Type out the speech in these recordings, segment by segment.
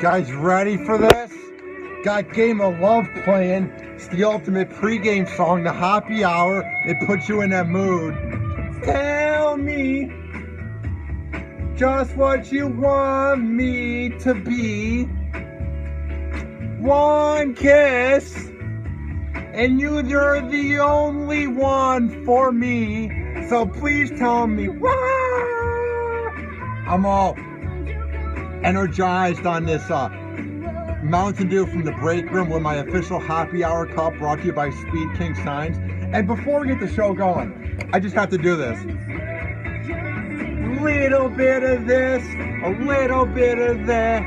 Guys ready for this? Got Game of Love playing. It's the ultimate pregame song, the Happy Hour. It puts you in that mood. Tell me just what you want me to be. One kiss, and you're the only one for me. So please tell me why. I'm all energized on this Mountain Dew from the break room with my official happy hour cup, brought to you by Speed King Signs. And before we get the show going, I just have to do this. Little bit of this, a little bit of that.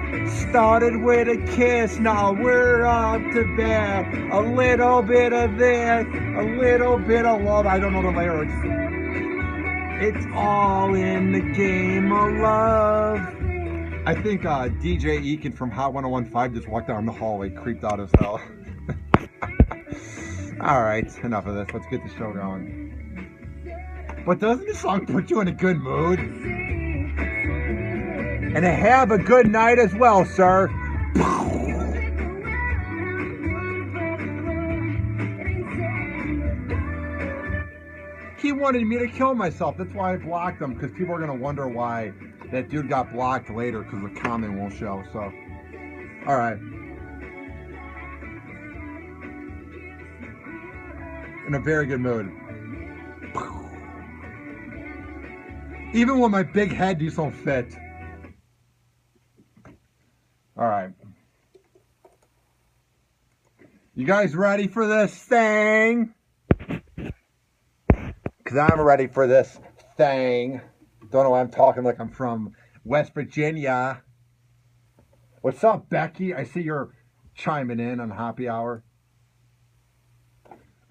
Started with a kiss, now we're up to bed. A little bit of this, a little bit of love. I don't know the lyrics. It's all in the game of love. I think DJ Eakin from Hot 1015 just walked down the hallway, creeped out as hell. Alright, enough of this. Let's get the show going. But doesn't this song put you in a good mood? And have a good night as well, sir. He wanted me to kill myself. That's why I blocked him, because people are going to wonder why that dude got blocked later, because the comment won't show. So, alright. In a very good mood. Even with my big head, these don't fit. Alright. You guys ready for this thing? Because I'm ready for this thing. Don't know why I'm talking like I'm from West Virginia. What's up, Becky? I see you're chiming in on Happy Hour.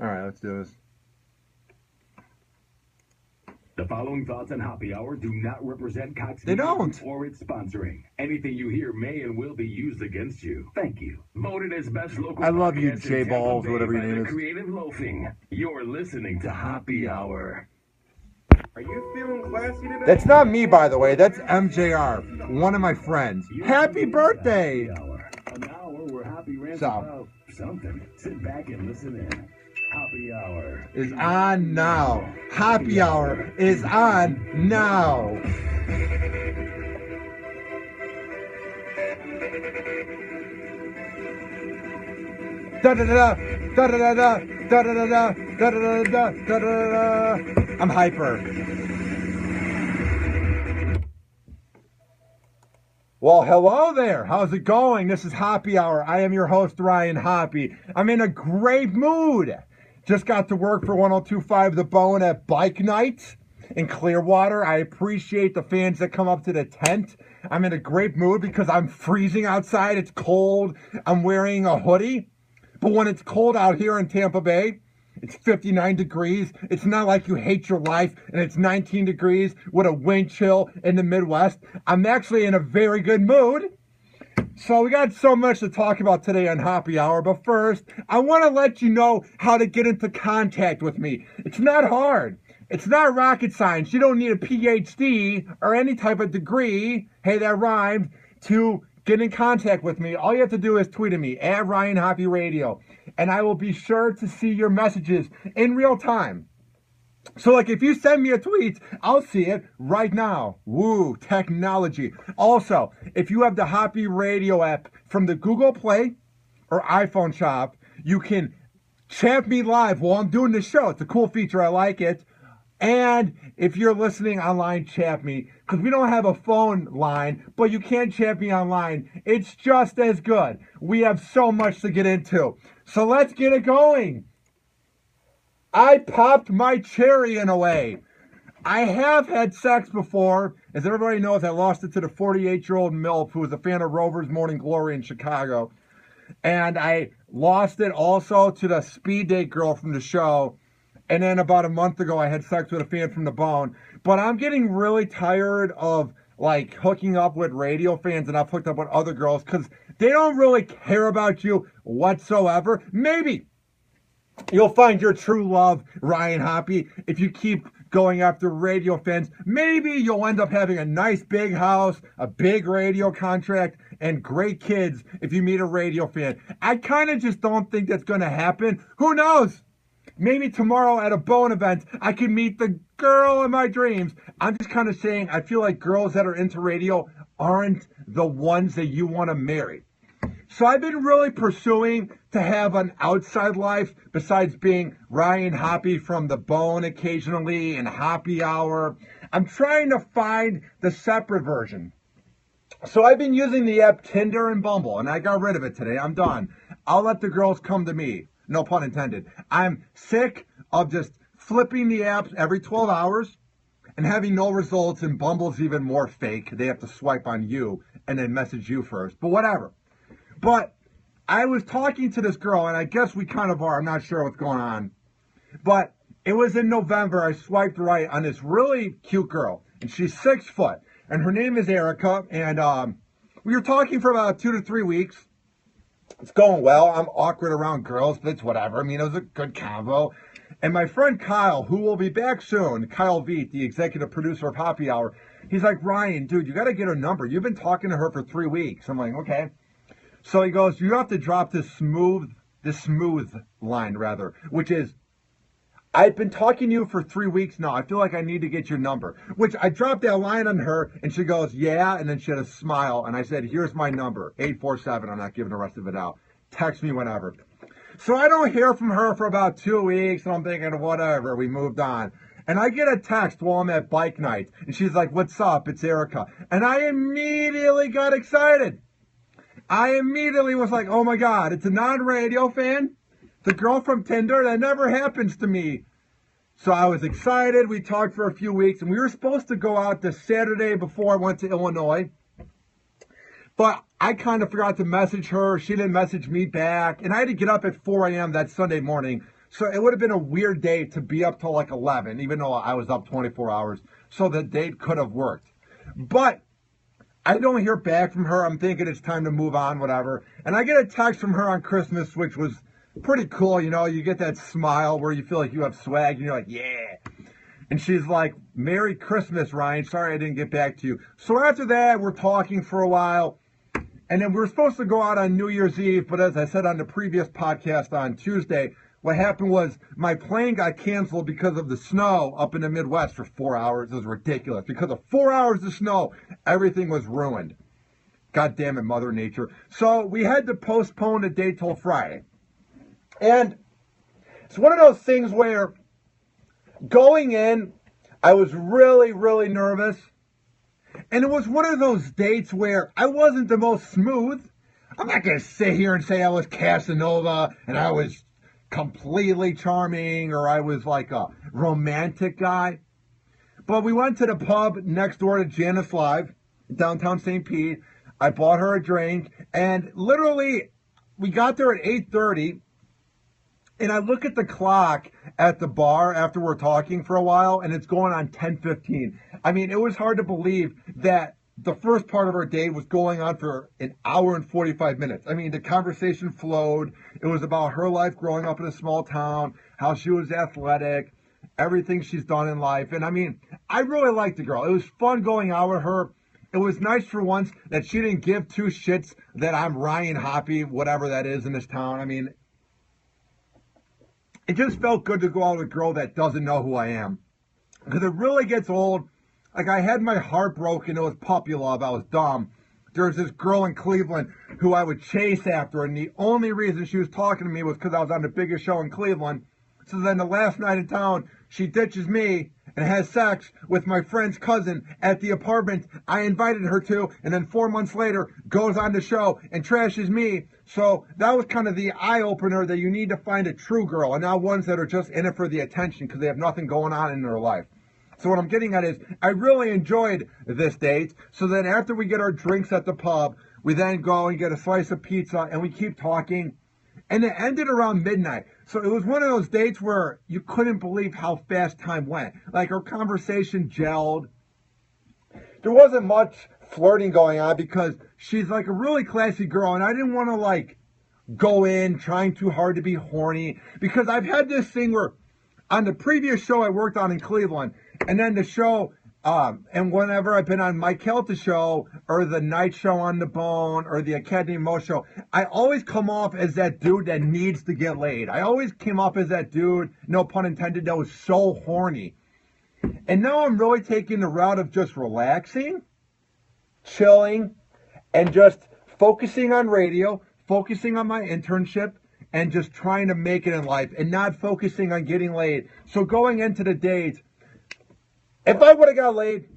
Alright, let's do this. The following thoughts on Happy Hour do not represent Cox They don't. or its sponsoring. Anything you hear may and will be used against you. Thank you. Voted as best local. I love you, podcast in J-Balls, Tampa Bay whatever your by name the is. Creative Loafing. You're listening to Happy Hour. Are you feeling classy today? That's not me, by the way. That's MJR, one of my friends. Happy birthday! Happy Hour. An hour where happy rants So. about something. Sit back and listen in. Happy Hour Is on now. Happy Hour is on now. Da da da da da da da da da da da da da da da da. I'm hyper. Well, hello there. How's it going? This is Happy Hour. I am your host, Ryan Hoppe. I'm in a great mood. Just got to work for 102.5 The Bone at Bike Night in Clearwater. I appreciate the fans that come up to the tent. I'm in a great mood because I'm freezing outside. It's cold. I'm wearing a hoodie. But when it's cold out here in Tampa Bay, it's 59 degrees. It's not like you hate your life and it's 19 degrees with a wind chill in the Midwest. I'm actually in a very good mood. So we got so much to talk about today on Happy Hour, but first, I want to let you know how to get into contact with me. It's not hard. It's not rocket science. You don't need a PhD or any type of degree, hey, that rhymed, to get in contact with me. All you have to do is tweet at me, at Ryan Hoppe Radio, and I will be sure to see your messages in real time. So, like, if you send me a tweet, I'll see it right now. Woo, technology. Also, if you have the Hoppe Radio app from the Google Play or iPhone shop, you can chat me live while I'm doing the show. It's a cool feature. I like it. And if you're listening online, chat me. Because we don't have a phone line, but you can chat me online. It's just as good. We have so much to get into. So let's get it going. I popped my cherry in a way. I have had sex before. As everybody knows, I lost it to the 48-year-old MILF who was a fan of Rover's Morning Glory in Chicago. And I lost it also to the speed date girl from the show. And then about a month ago, I had sex with a fan from the Bone. But I'm getting really tired of, like, hooking up with radio fans, and I've hooked up with other girls because they don't really care about you whatsoever. Maybe you'll find your true love, Ryan Hoppe, if you keep going after radio fans. Maybe you'll end up having a nice big house, a big radio contract, and great kids if you meet a radio fan. I kind of just don't think that's going to happen. Who knows? Maybe tomorrow at a Bone event, I can meet the girl of my dreams. I'm just kind of saying, I feel like girls that are into radio aren't the ones that you want to marry. So I've been really pursuing to have an outside life besides being Ryan Hoppe from the Bone occasionally and Happy Hour. I'm trying to find the separate version. So I've been using the app Tinder and Bumble, and I got rid of it today. I'm done. I'll let the girls come to me. No pun intended. I'm sick of just flipping the apps every 12 hours and having no results, and Bumble's even more fake. They have to swipe on you and then message you first. But whatever. But I was talking to this girl, and I guess we kind of are. I'm not sure what's going on. But it was in November. I swiped right on this really cute girl, and she's 6 foot. And her name is Erica, and we were talking for about 2 to 3 weeks. It's going well. I'm awkward around girls, but it's whatever. I mean, it was a good convo. And my friend Kyle, who will be back soon, Kyle Veet, the executive producer of Happy Hour, he's like, Ryan, dude, you got to get her number. You've been talking to her for 3 weeks. I'm like, okay. So he goes, you have to drop this smooth line, rather, which is, I've been talking to you for 3 weeks now. I feel like I need to get your number. Which I dropped that line on her, and she goes, yeah, and then she had a smile, and I said, here's my number, 847. I'm not giving the rest of it out. Text me whenever. So I don't hear from her for about 2 weeks, and I'm thinking, whatever, we moved on. And I get a text while I'm at bike night, and she's like, what's up? It's Erica. And I immediately got excited. I immediately was like, oh my God, it's a non-radio fan? The girl from Tinder? That never happens to me. So I was excited. We talked for a few weeks, and we were supposed to go out the Saturday before I went to Illinois. But I kind of forgot to message her. She didn't message me back. And I had to get up at 4 a.m. that Sunday morning. So it would have been a weird day to be up till like 11, even though I was up 24 hours. So the date could have worked. But I don't hear back from her. I'm thinking it's time to move on, whatever. And I get a text from her on Christmas, which was pretty cool. You know, you get that smile where you feel like you have swag, and you're like, yeah. And she's like, Merry Christmas, Ryan. Sorry I didn't get back to you. So after that, we're talking for a while. And then we were supposed to go out on New Year's Eve. But as I said on the previous podcast on Tuesday, what happened was my plane got canceled because of the snow up in the Midwest for 4 hours. It was ridiculous. Because of 4 hours of snow, everything was ruined. God damn it, Mother Nature. So we had to postpone the date till Friday. And it's one of those things where going in, I was really, really nervous. And it was one of those dates where I wasn't the most smooth. I'm not going to sit here and say I was Casanova and I was completely charming or I was like a romantic guy. But we went to the pub next door to Janice Live, downtown St. Pete. I bought her a drink. And literally, we got there at 8:30. And I look at the clock at the bar after we're talking for a while, and it's going on 10:15. I mean, it was hard to believe that the first part of our day was going on for an hour and 45 minutes. I mean, the conversation flowed. It was about her life growing up in a small town, how she was athletic, everything she's done in life. And I mean, I really liked the girl. It was fun going out with her. It was nice for once that she didn't give two shits that I'm Ryan Hoppe, whatever that is in this town. I mean, it just felt good to go out with a girl that doesn't know who I am. Because it really gets old. Like, I had my heart broken. It was puppy love. I was dumb. There was this girl in Cleveland who I would chase after. And the only reason she was talking to me was because I was on the biggest show in Cleveland. So then the last night in town, she ditches me and has sex with my friend's cousin at the apartment I invited her to, and then 4 months later goes on the show and trashes me. So that was kind of the eye-opener that you need to find a true girl, and not ones that are just in it for the attention because they have nothing going on in their life. So what I'm getting at is I really enjoyed this date. So then after we get our drinks at the pub, we then go and get a slice of pizza, and we keep talking. And it ended around midnight. So it was one of those dates where you couldn't believe how fast time went. Like, our conversation gelled. There wasn't much flirting going on because she's like a really classy girl. And I didn't want to like go in trying too hard to be horny. Because I've had this thing where on the previous show I worked on in Cleveland, and then the show, and whenever I've been on Mike Kelta's show, or the night show on the Bone, or the Academy Mo show, I always come off as that dude that needs to get laid. I always came off as that dude, no pun intended, that was so horny. And now I'm really taking the route of just relaxing, chilling, and just focusing on radio, focusing on my internship, and just trying to make it in life and not focusing on getting laid. So going into the date, if I would have got laid,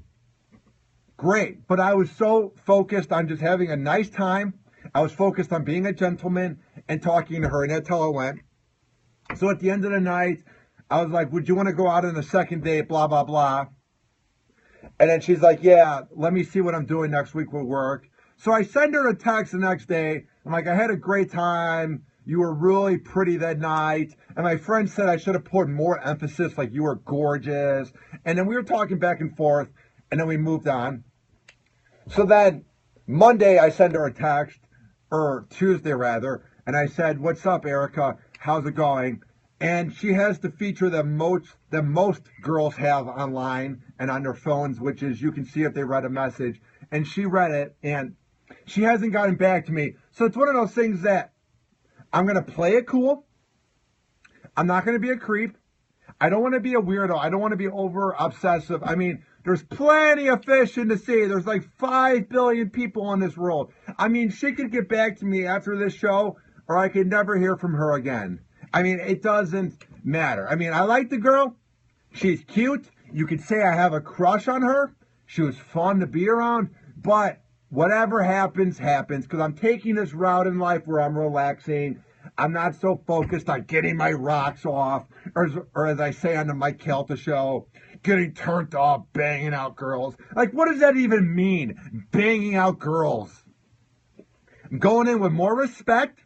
great. But I was so focused on just having a nice time. I was focused on being a gentleman and talking to her, and that's how it went. So at the end of the night, I was like, would you want to go out on a second date, blah, blah, blah. And then she's like, yeah, let me see what I'm doing next week with work. So I send her a text the next day. I'm like, I had a great time. You were really pretty that night. And my friend said I should have put more emphasis, like you were gorgeous. And then we were talking back and forth, and then we moved on. So then Monday I send her a text, or Tuesday rather, and I said, what's up, Erica? How's it going? And she has the feature that most girls have online and on their phones, which is you can see if they read a message. And she read it, and she hasn't gotten back to me. So it's one of those things that I'm going to play it cool. I'm not going to be a creep. I don't want to be a weirdo. I don't want to be over obsessive. I mean, there's plenty of fish in the sea. There's like 5 billion people in this world. I mean, she could get back to me after this show, or I could never hear from her again. I mean, it doesn't matter. I mean, I like the girl. She's cute. You could say I have a crush on her. She was fun to be around. But whatever happens, happens. Because I'm taking this route in life where I'm relaxing. I'm not so focused on getting my rocks off. Or as I say on the Mike Kelta show, getting turned off, banging out girls. Like, what does that even mean? Banging out girls. I'm going in with more respect.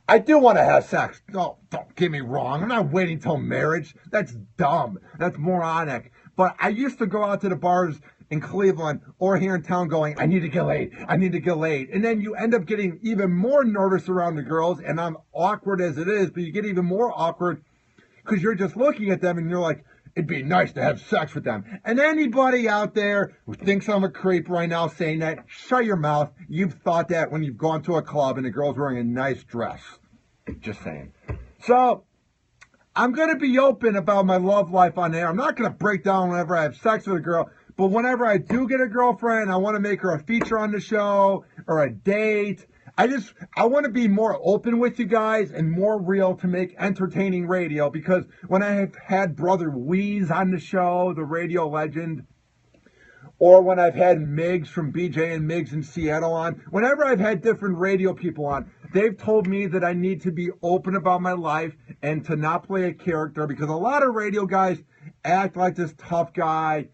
I do want to have sex. Oh, don't get me wrong. I'm not waiting till marriage. That's dumb. That's moronic. But I used to go out to the bars in Cleveland or here in town going, I need to get laid. I need to get laid. And then you end up getting even more nervous around the girls. And I'm awkward as it is, but you get even more awkward because you're just looking at them and you're like, it'd be nice to have sex with them. And anybody out there who thinks I'm a creep right now saying that, shut your mouth. You've thought that when you've gone to a club and the girl's wearing a nice dress. Just saying. So, I'm going to be open about my love life on air. I'm not going to break down whenever I have sex with a girl. But whenever I do get a girlfriend, I want to make her a feature on the show or a date. I want to be more open with you guys and more real to make entertaining radio. Because when I have had Brother Wheeze on the show, the radio legend, or when I've had Miggs from BJ and Miggs in Seattle on, whenever I've had different radio people on, they've told me that I need to be open about my life and to not play a character because a lot of radio guys act like this tough guy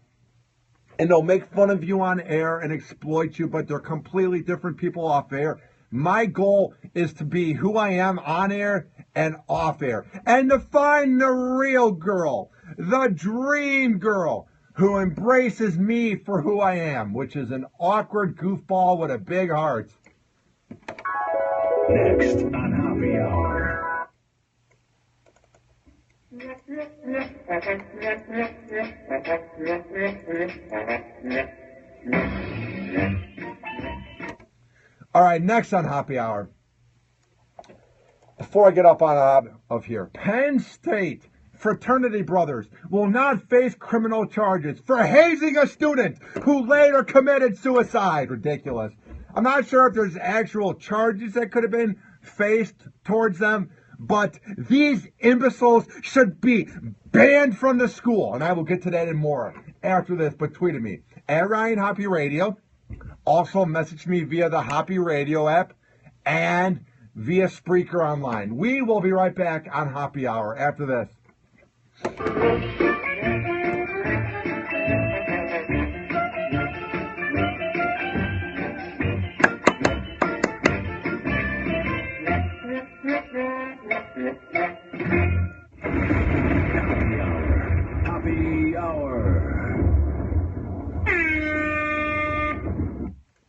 and they'll make fun of you on air and exploit you, but they're completely different people off air. My goal is to be who I am on air and off air and to find the real girl, the dream girl, who embraces me for who I am, which is an awkward goofball with a big heart. Next on Happy Hour. All right, next on Happy Hour. Before I get up out of here, Penn State fraternity brothers will not face criminal charges for hazing a student who later committed suicide. Ridiculous. I'm not sure if there's actual charges that could have been faced towards them, but these imbeciles should be banned from the school. And I will get to that and more after this, but tweet at me at Ryan Hoppe Radio. Also message me via the Hoppe Radio app and via Spreaker Online. We will be right back on Happy Hour after this. Happy Hour.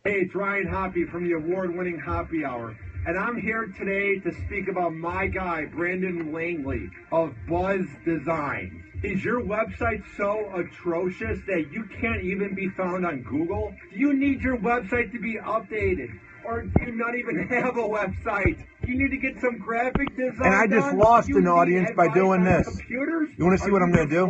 Hey, it's Ryan Hoppe from the award-winning Happy Hour. and I'm here today to speak about my guy, Brandon Langley of Buzz Designs. Is your website so atrocious that you can't even be found on Google? Do you need your website to be updated? Or do you not even have a website? You need to get some graphic design. And I just lost an audience by doing this. You want to see what I'm going to do?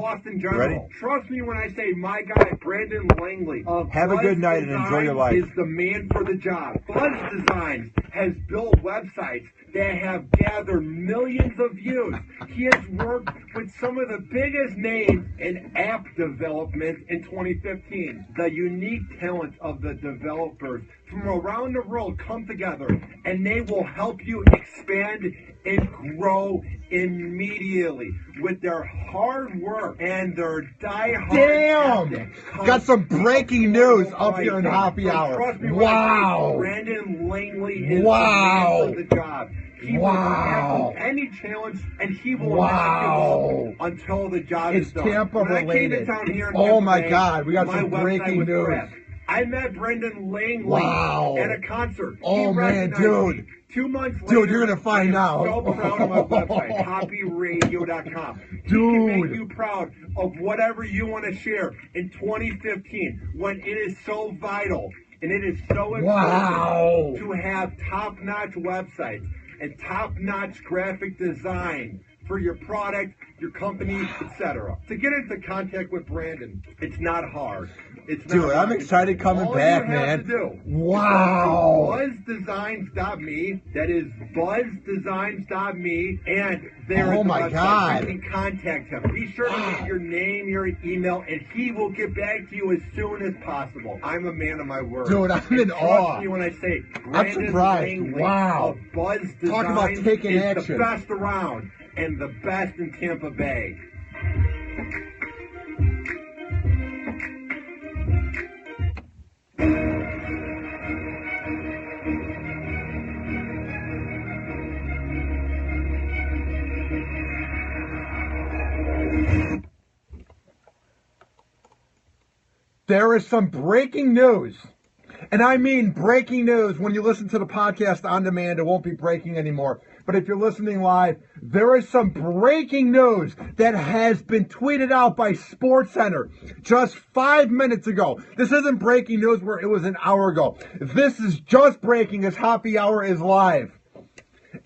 Ready? Trust me when I say my guy, Brandon Langley of Have a good night and enjoy your life. Is the man for the job. Buzz Designs has built websites that have gathered millions of views. He has worked with some of the biggest names in app development in 2015. The unique talent of the developers from around the world come together, and they will help you expand and grow immediately with their hard work and their die-hard ethic. Got some breaking news up here in Happy Hour. Wow. Brandon Langley is the man for the job. He will tackle any challenge, and he will not give up until the job is done. It's Tampa related. Oh my God, we got some breaking news. I met Brendan Langley at a concert. Oh man, dude. 2 months later, dude, you're gonna find out. So proud of my website, hopperadio.com. He can make you proud of whatever you want to share in 2015 when it is so vital and it is so important to have top-notch websites and top-notch graphic design for your product, your company, etc. To get into contact with Brandon, it's not hard. It's not hard. I'm excited coming back, man. Wow. BuzzDesigns.me. That is BuzzDesigns.me, and there is the website. You can contact him. Be sure to get your name, your email, and he will get back to you as soon as possible. I'm a man of my word. Dude, I'm in awe. Trust me when I say Brandon Langley of Buzz Designs. Talk about taking action. The best around. And the best in Tampa Bay. There is some breaking news. And I mean breaking news. When you listen to the podcast on demand, it won't be breaking anymore. But if you're listening live, there is some breaking news that has been tweeted out by SportsCenter just 5 minutes ago. This isn't breaking news where it was an hour ago. This is just breaking as Happy Hour is live.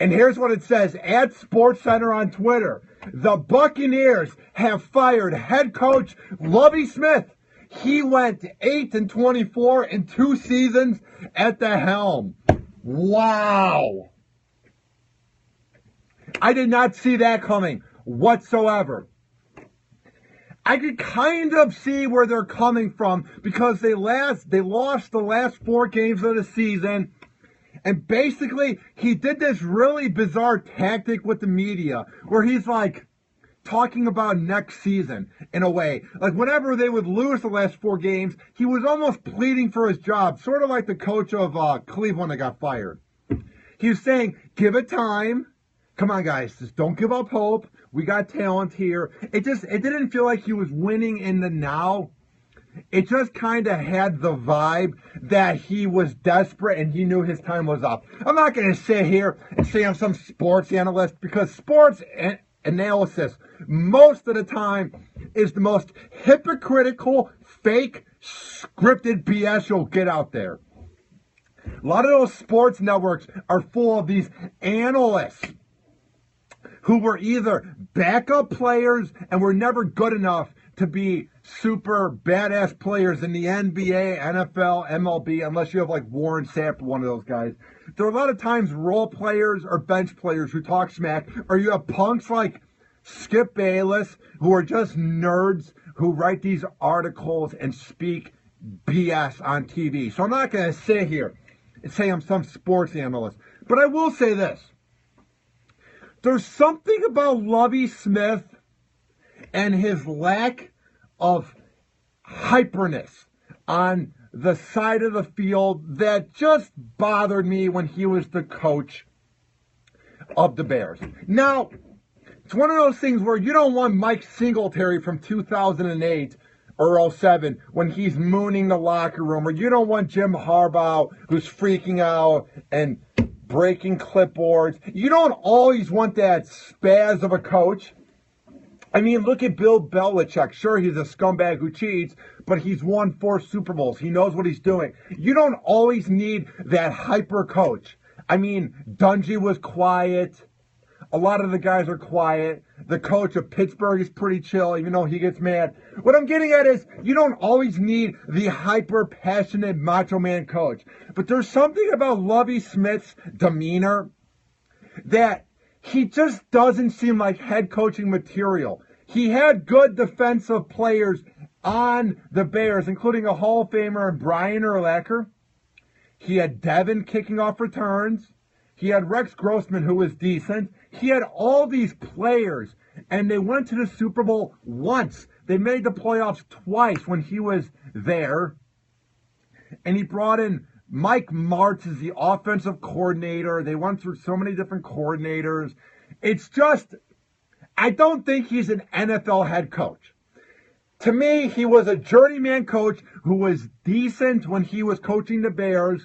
And here's what it says at SportsCenter on Twitter. The Buccaneers have fired head coach Lovie Smith. He went 8-24 in 2 seasons at the helm. Wow. I did not see that coming whatsoever. I could kind of see where they're coming from because they lost the last 4 games of the season. And basically, he did this really bizarre tactic with the media where he's like talking about next season in a way. Like whenever they would lose the last 4 games, he was almost pleading for his job, sort of like the coach of Cleveland that got fired. He was saying, give it time. Come on, guys, just don't give up hope. We got talent here. It didn't feel like he was winning in the now. It just kind of had the vibe that he was desperate and he knew his time was up. I'm not going to sit here and say I'm some sports analyst because sports analysis most of the time is the most hypocritical, fake, scripted BS you'll get out there. A lot of those sports networks are full of these analysts who were either backup players and were never good enough to be super badass players in the NBA, NFL, MLB, unless you have like Warren Sapp, one of those guys. There are a lot of times role players or bench players who talk smack, or you have punks like Skip Bayless who are just nerds who write these articles and speak BS on TV. So I'm not going to sit here and say I'm some sports analyst, but I will say this. There's something about Lovie Smith and his lack of hyperness on the side of the field that just bothered me when he was the coach of the Bears. Now, it's one of those things where you don't want Mike Singletary from 2008 or 07 when he's mooning the locker room, or you don't want Jim Harbaugh who's freaking out and breaking clipboards. You don't always want that spaz of a coach. I mean, look at Bill Belichick. Sure, he's a scumbag who cheats, but he's won 4 Super Bowls. He knows what he's doing. You don't always need that hyper coach. I mean, Dungy was quiet. A lot of the guys are quiet. The coach of Pittsburgh is pretty chill, even though he gets mad. What I'm getting at is you don't always need the hyper-passionate macho man coach. But there's something about Lovie Smith's demeanor that he just doesn't seem like head coaching material. He had good defensive players on the Bears, including a Hall of Famer and Brian Urlacher. He had Devin kicking off returns. He had Rex Grossman, who was decent. He had all these players, and they went to the Super Bowl once. They made the playoffs twice when he was there. And he brought in Mike Martz as the offensive coordinator. They went through so many different coordinators. It's just, I don't think he's an NFL head coach. To me, he was a journeyman coach who was decent when he was coaching the Bears.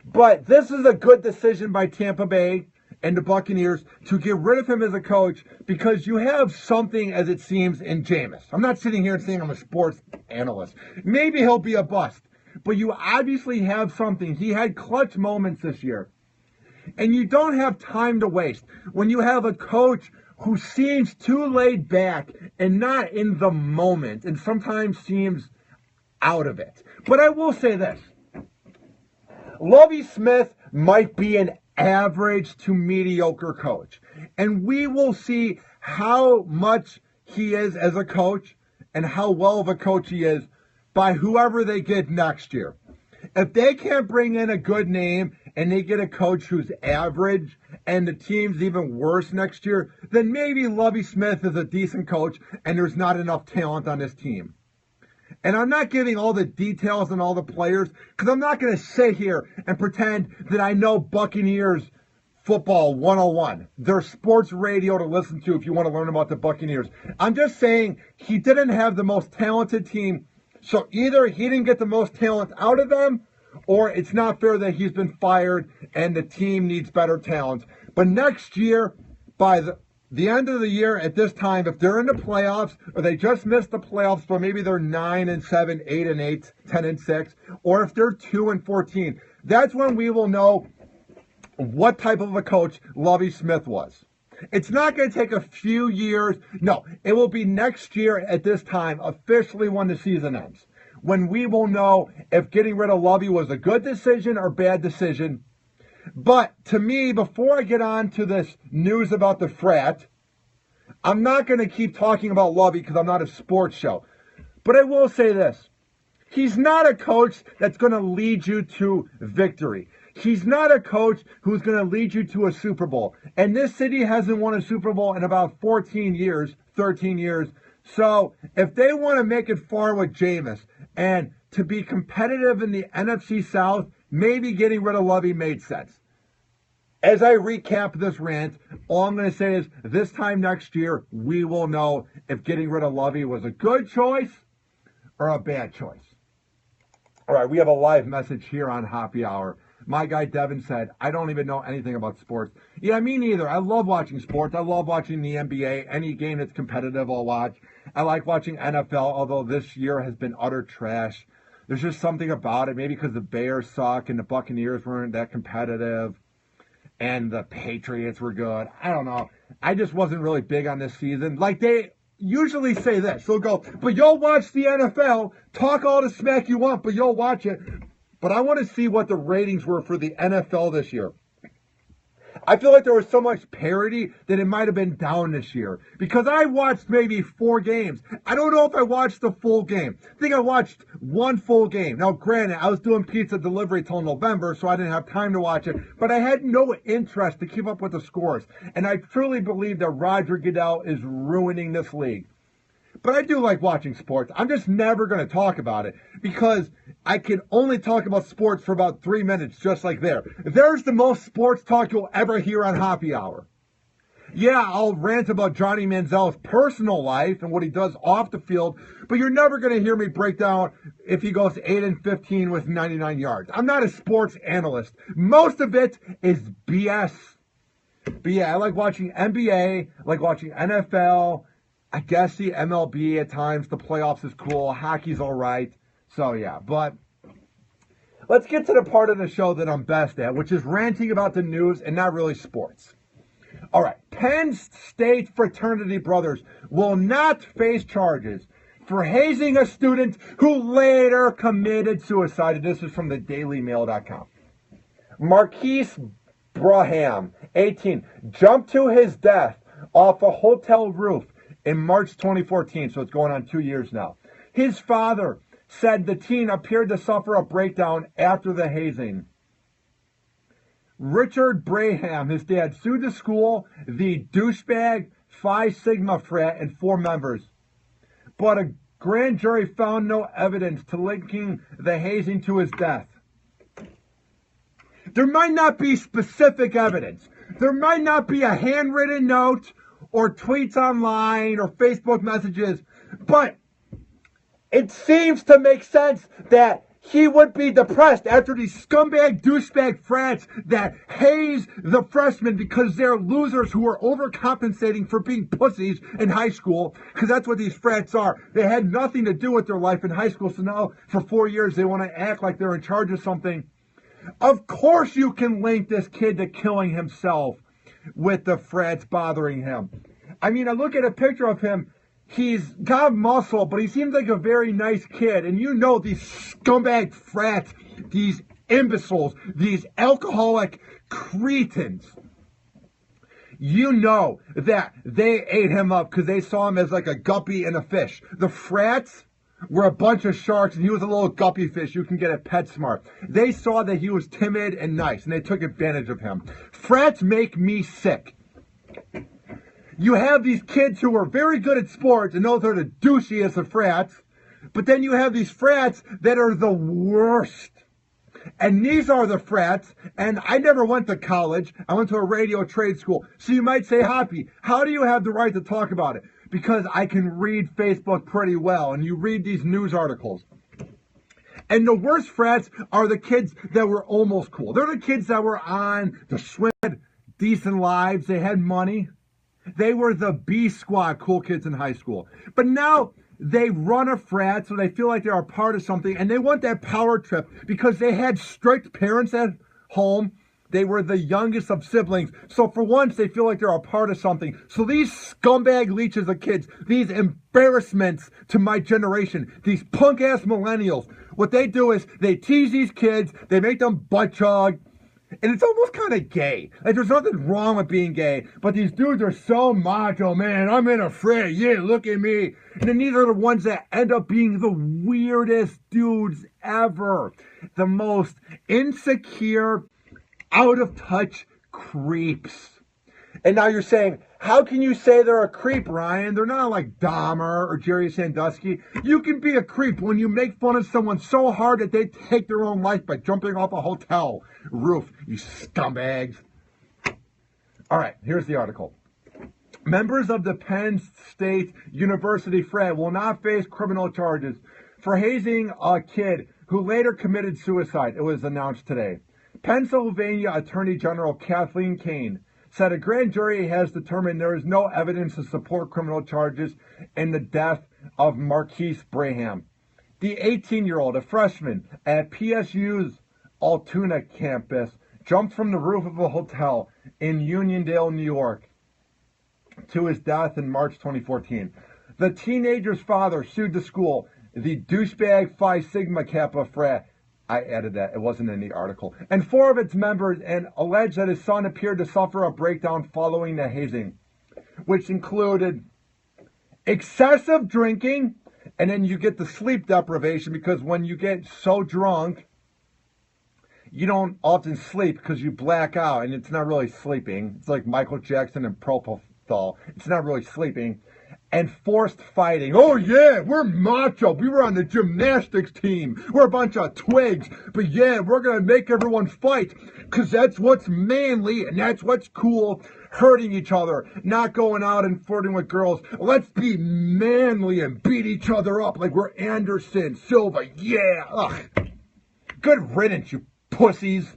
But this is a good decision by Tampa Bay and the Buccaneers to get rid of him as a coach because you have something, as it seems, in Jameis. I'm not sitting here saying I'm a sports analyst. Maybe he'll be a bust. But you obviously have something. He had clutch moments this year. And you don't have time to waste when you have a coach who seems too laid back and not in the moment and sometimes seems out of it. But I will say this. Lovie Smith might be an average to mediocre coach. And we will see how much he is as a coach and how well of a coach he is by whoever they get next year. If they can't bring in a good name and they get a coach who's average and the team's even worse next year, then maybe Lovie Smith is a decent coach and there's not enough talent on this team. And I'm not giving all the details on all the players because I'm not going to sit here and pretend that I know Buccaneers football 101. There's sports radio to listen to if you want to learn about the Buccaneers. I'm just saying he didn't have the most talented team. So either he didn't get the most talent out of them or it's not fair that he's been fired and the team needs better talent. But next year, by the end of the year at this time, if they're in the playoffs or they just missed the playoffs, but maybe they're 9-7, 8-8, 10-6, or if they're 2-14, that's when we will know what type of a coach Lovie Smith was. It's not going to take a few years. No, it will be next year at this time, officially when the season ends, when we will know if getting rid of Lovie was a good decision or bad decision. But to me, before I get on to this news about the frat, I'm not going to keep talking about Lovie because I'm not a sports show. But I will say this. He's not a coach that's going to lead you to victory. He's not a coach who's going to lead you to a Super Bowl. And this city hasn't won a Super Bowl in about 13 years. So if they want to make it far with Jameis and to be competitive in the NFC South, maybe getting rid of Lovie made sense. As I recap this rant, all I'm going to say is this time next year, we will know if getting rid of Lovie was a good choice or a bad choice. All right, we have a live message here on Happy Hour. My guy Devin said, I don't even know anything about sports. Yeah, me neither. I love watching sports. I love watching the NBA. Any game that's competitive, I'll watch. I like watching NFL, although this year has been utter trash. There's just something about it, maybe because the Bears suck and the Buccaneers weren't that competitive and the Patriots were good. I don't know. I just wasn't really big on this season. Like they usually say this. They'll go, but you'll watch the NFL, talk all the smack you want, but you'll watch it. But I want to see what the ratings were for the NFL this year. I feel like there was so much parity that it might have been down this year. Because I watched maybe 4 games. I don't know if I watched the full game. I think I watched 1 full game. Now, granted, I was doing pizza delivery till November, so I didn't have time to watch it. But I had no interest to keep up with the scores. And I truly believe that Roger Goodell is ruining this league. But I do like watching sports. I'm just never going to talk about it because I can only talk about sports for about 3 minutes, just like there. There's the most sports talk you'll ever hear on Happy Hour. Yeah, I'll rant about Johnny Manziel's personal life and what he does off the field, but you're never going to hear me break down if he goes 8-15 with 99 yards. I'm not a sports analyst. Most of it is BS. But yeah, I like watching NBA, I like watching NFL. I guess the MLB at times, the playoffs is cool. Hockey's all right. So yeah, but let's get to the part of the show that I'm best at, which is ranting about the news and not really sports. All right, Penn State fraternity brothers will not face charges for hazing a student who later committed suicide. And this is from the dailymail.com. Marquise Braham, 18, jumped to his death off a hotel roof in March 2014, so it's going on 2 years now. His father said the teen appeared to suffer a breakdown after the hazing. Richard Braham, his dad, sued the school, the douche-bag, Phi Sigma frat, and 4 members. But a grand jury found no evidence to linking the hazing to his death. There might not be specific evidence. There might not be a handwritten note or tweets online or Facebook messages, but it seems to make sense that he would be depressed after these scumbag, douchebag frats that haze the freshmen because they're losers who are overcompensating for being pussies in high school, because that's what these frats are. They had nothing to do with their life in high school, so now for 4 years they want to act like they're in charge of something. Of course you can link this kid to killing himself with the frats bothering him. I mean, I look at a picture of him. He's got muscle, but he seems like a very nice kid. And you know these scumbag frats, these imbeciles, these alcoholic cretins, you know that they ate him up because they saw him as like a guppy and a fish. The frats were a bunch of sharks, and he was a little guppy fish you can get at PetSmart. They saw that he was timid and nice, and they took advantage of him. Frats make me sick. You have these kids who are very good at sports, and those are the douchiest of frats. But then you have these frats that are the worst. And these are the frats, and I never went to college. I went to a radio trade school. So you might say, Hoppe, how do you have the right to talk about it? Because I can read Facebook pretty well, and you read these news articles. And the worst frats are the kids that were almost cool. They're the kids that were on the swim, decent lives, they had money. They were the B squad cool kids in high school. But now they run a frat, so they feel like they're a part of something, and they want that power trip because they had strict parents at home. They were the youngest of siblings. So for once, they feel like they're a part of something. So these scumbag leeches of kids, these embarrassments to my generation, these punk-ass millennials, what they do is they tease these kids, they make them butt chug, and it's almost kind of gay. Like, there's nothing wrong with being gay, but these dudes are so macho, man. I'm in a frat, yeah, look at me. And then these are the ones that end up being the weirdest dudes ever. The most insecure, out-of-touch creeps. And now you're saying, how can you say they're a creep, Ryan? They're not like Dahmer or Jerry Sandusky. You can be a creep when you make fun of someone so hard that they take their own life by jumping off a hotel roof, you scumbags. All right, here's the article. Members of the Penn State University frat will not face criminal charges for hazing a kid who later committed suicide. It was announced today. Pennsylvania Attorney General Kathleen Kane said a grand jury has determined there is no evidence to support criminal charges in the death of Marquise Braham. The 18-year-old, a freshman at PSU's Altoona campus, jumped from the roof of a hotel in Uniondale, New York, to his death in March 2014. The teenager's father sued the school, the douchebag Phi Sigma Kappa frat. I added that. It wasn't in the article. And 4 of its members, and alleged that his son appeared to suffer a breakdown following the hazing, which included excessive drinking, and then you get the sleep deprivation because when you get so drunk, you don't often sleep because you black out, and it's not really sleeping. It's like Michael Jackson and propofol. It's not really sleeping. And forced fighting. Oh yeah, we're macho. We were on the gymnastics team. We're a bunch of twigs. But yeah, we're going to make everyone fight because that's what's manly and that's what's cool. hurting each other, not going out and flirting with girls. Let's be manly and beat each other up like we're Anderson, Silva, yeah. Ugh. Good riddance, you pussies.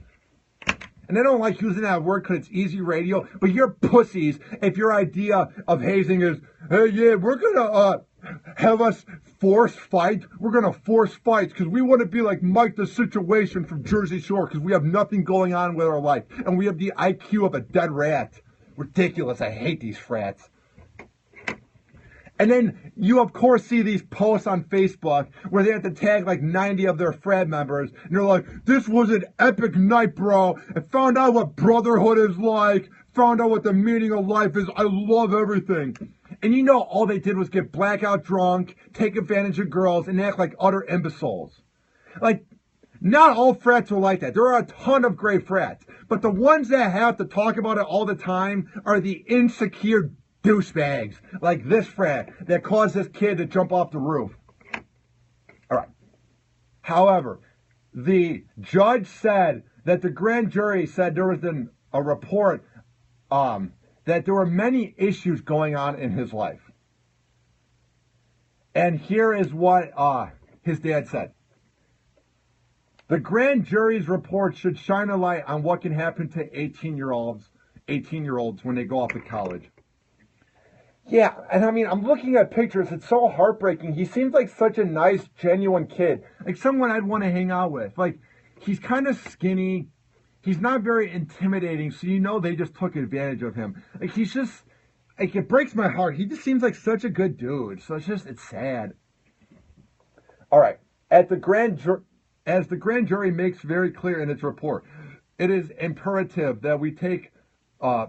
And I don't like using that word because it's easy radio, but you're pussies if your idea of hazing is, hey, yeah, we're going to have us force fight. We're going to force fights because we want to be like Mike the Situation from Jersey Shore because we have nothing going on with our life. And we have the IQ of a dead rat. Ridiculous. I hate these frats. And then you, of course, see these posts on Facebook where they have to tag like 90 of their frat members. And they're like, this was an epic night, bro. I found out what brotherhood is like. Found out what the meaning of life is. I love everything. And you know all they did was get blackout drunk, take advantage of girls, and act like utter imbeciles. Like, not all frats are like that. There are a ton of great frats. But the ones that have to talk about it all the time are the insecure douchebags, like this frat that caused this kid to jump off the roof. All right. However, the judge said that the grand jury said there was a report that there were many issues going on in his life. And here is what his dad said. The grand jury's report should shine a light on what can happen to 18-year-olds when they go off to college. Yeah, and I mean, I'm looking at pictures. It's so heartbreaking. He seems like such a nice, genuine kid. Like someone I'd want to hang out with. Like, he's kind of skinny. He's not very intimidating, so you know they just took advantage of him. Like, he's just, like, it breaks my heart. He just seems like such a good dude. So it's sad. All right. As the grand jury makes very clear in its report, it is imperative that we take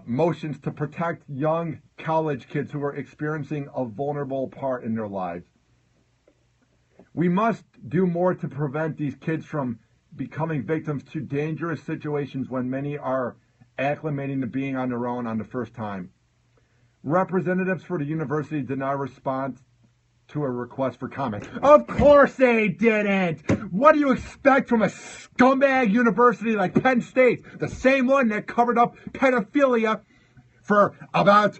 motions to protect young college kids who are experiencing a vulnerable part in their lives. We must do more to prevent these kids from becoming victims to dangerous situations when many are acclimating to being on their own on the first time. Representatives for the university did not respond to a request for comment. Of course they didn't! What do you expect from a scumbag university like Penn State? The same one that covered up pedophilia for about,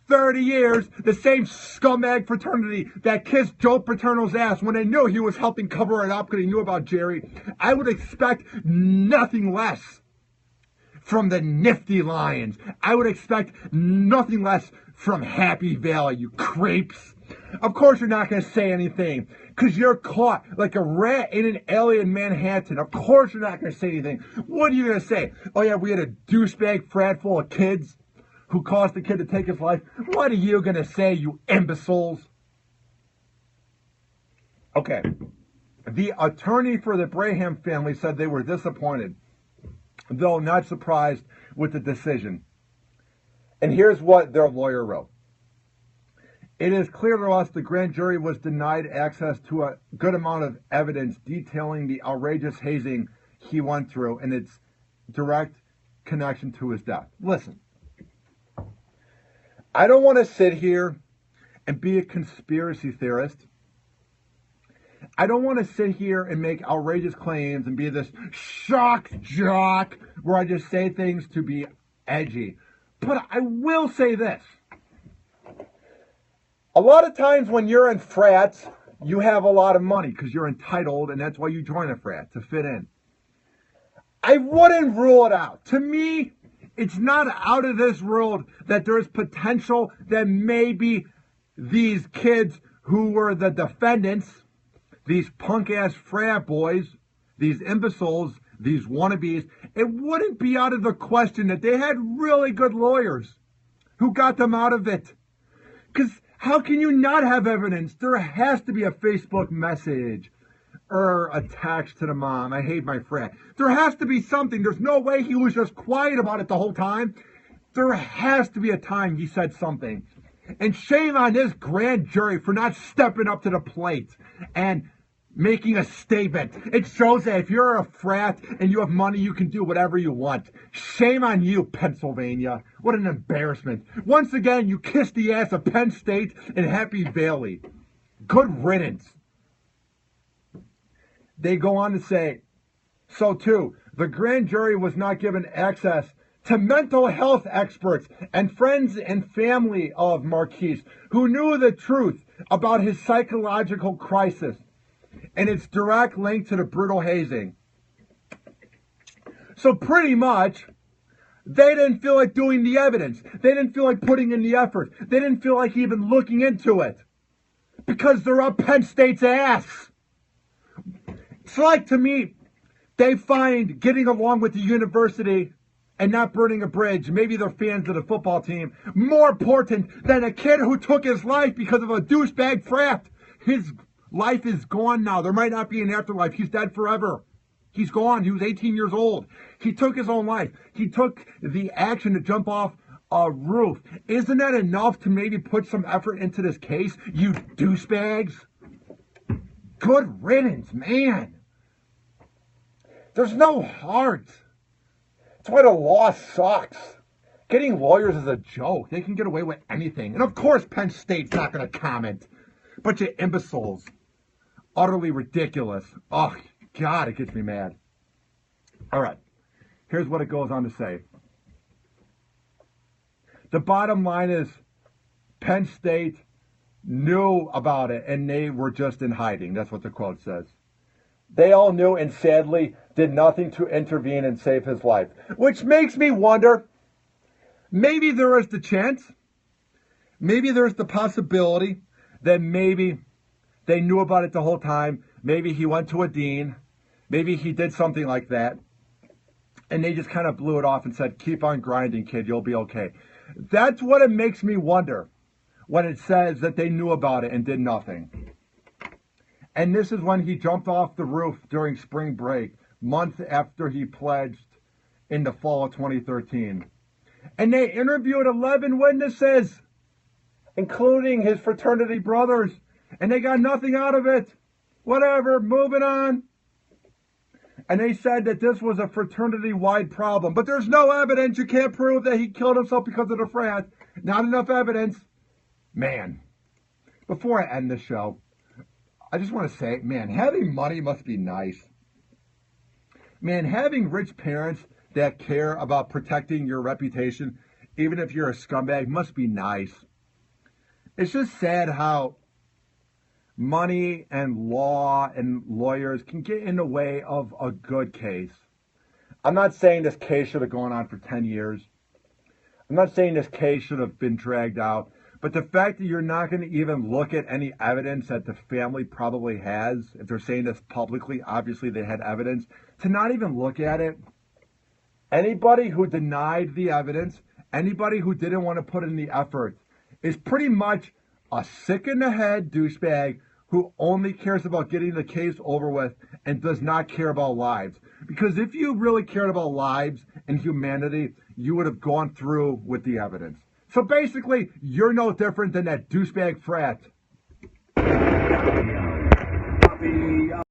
30 years. The same scumbag fraternity that kissed Joe Paterno's ass when they knew he was helping cover it up because he knew about Jerry. I would expect nothing less from the Nifty Lions. I would expect nothing less from Happy Valley, you creeps. Of course you're not going to say anything because you're caught like a rat in an alley in Manhattan. Of course you're not going to say anything. What are you going to say? Oh yeah, we had a douchebag frat full of kids who caused the kid to take his life. What are you going to say, you imbeciles? Okay. The attorney for the Braham family said they were disappointed, though not surprised with the decision. And here's what their lawyer wrote. It is clear to us the grand jury was denied access to a good amount of evidence detailing the outrageous hazing he went through and its direct connection to his death. Listen, I don't want to sit here and be a conspiracy theorist. I don't want to sit here and make outrageous claims and be this shock jock where I just say things to be edgy. But I will say this. A lot of times when you're in frats, you have a lot of money because you're entitled, and that's why you join a frat, to fit in. I wouldn't rule it out. To me, it's not out of this world that there's potential that maybe these kids who were the defendants, these punk-ass frat boys, these imbeciles, these wannabes, it wouldn't be out of the question that they had really good lawyers who got them out of it. Because how can you not have evidence? There has to be a Facebook message or a text to the mom. I hate my frat. There has to be something. There's no way he was just quiet about it the whole time. There has to be a time he said something. And shame on this grand jury for not stepping up to the plate and making a statement. It shows that if you're a frat and you have money, you can do whatever you want. Shame on you, Pennsylvania. What an embarrassment. Once again, you kissed the ass of Penn State and Happy Valley. Good riddance. They go on to say, so too, the grand jury was not given access to mental health experts and friends and family of Marquise who knew the truth about his psychological crisis and its direct link to the brutal hazing. So pretty much, they didn't feel like doing the evidence. They didn't feel like putting in the effort. They didn't feel like even looking into it. Because they're up Penn State's ass. It's like, to me, they find getting along with the university and not burning a bridge, maybe they're fans of the football team, more important than a kid who took his life because of a douche-bag frat. His life is gone now. There might not be an afterlife. He's dead forever. He's gone. He was 18 years old. He took his own life. He took the action to jump off a roof. Isn't that enough to maybe put some effort into this case, you douchebags? Good riddance, man. There's no heart. That's why the law sucks. Getting lawyers is a joke. They can get away with anything. And of course Penn State's not going to comment. Bunch of imbeciles. Utterly ridiculous. Oh, God, it gets me mad. All right. Here's what it goes on to say. The bottom line is Penn State knew about it and they were just in hiding. That's what the quote says. They all knew and sadly did nothing to intervene and save his life. Which makes me wonder, maybe there is the chance, maybe there's the possibility that maybe they knew about it the whole time. Maybe he went to a dean. Maybe he did something like that. And they just kind of blew it off and said, keep on grinding, kid, you'll be okay. That's what it makes me wonder when it says that they knew about it and did nothing. And this is when he jumped off the roof during spring break, months after he pledged in the fall of 2013. And they interviewed 11 witnesses, including his fraternity brothers, and they got nothing out of it. Whatever, moving on. And they said that this was a fraternity-wide problem. But there's no evidence. You can't prove that he killed himself because of the frat. Not enough evidence. Man, before I end the show, I just want to say, man, having money must be nice. Man, having rich parents that care about protecting your reputation, even if you're a scumbag, must be nice. It's just sad how money and law and lawyers can get in the way of a good case. I'm not saying this case should have gone on for 10 years. I'm not saying this case should have been dragged out. But the fact that you're not going to even look at any evidence that the family probably has, if they're saying this publicly, obviously they had evidence, to not even look at it. Anybody who denied the evidence, anybody who didn't want to put in the effort, is pretty much a sick in the head douchebag who only cares about getting the case over with and does not care about lives. Because if you really cared about lives and humanity, you would have gone through with the evidence. So basically, you're no different than that douchebag frat.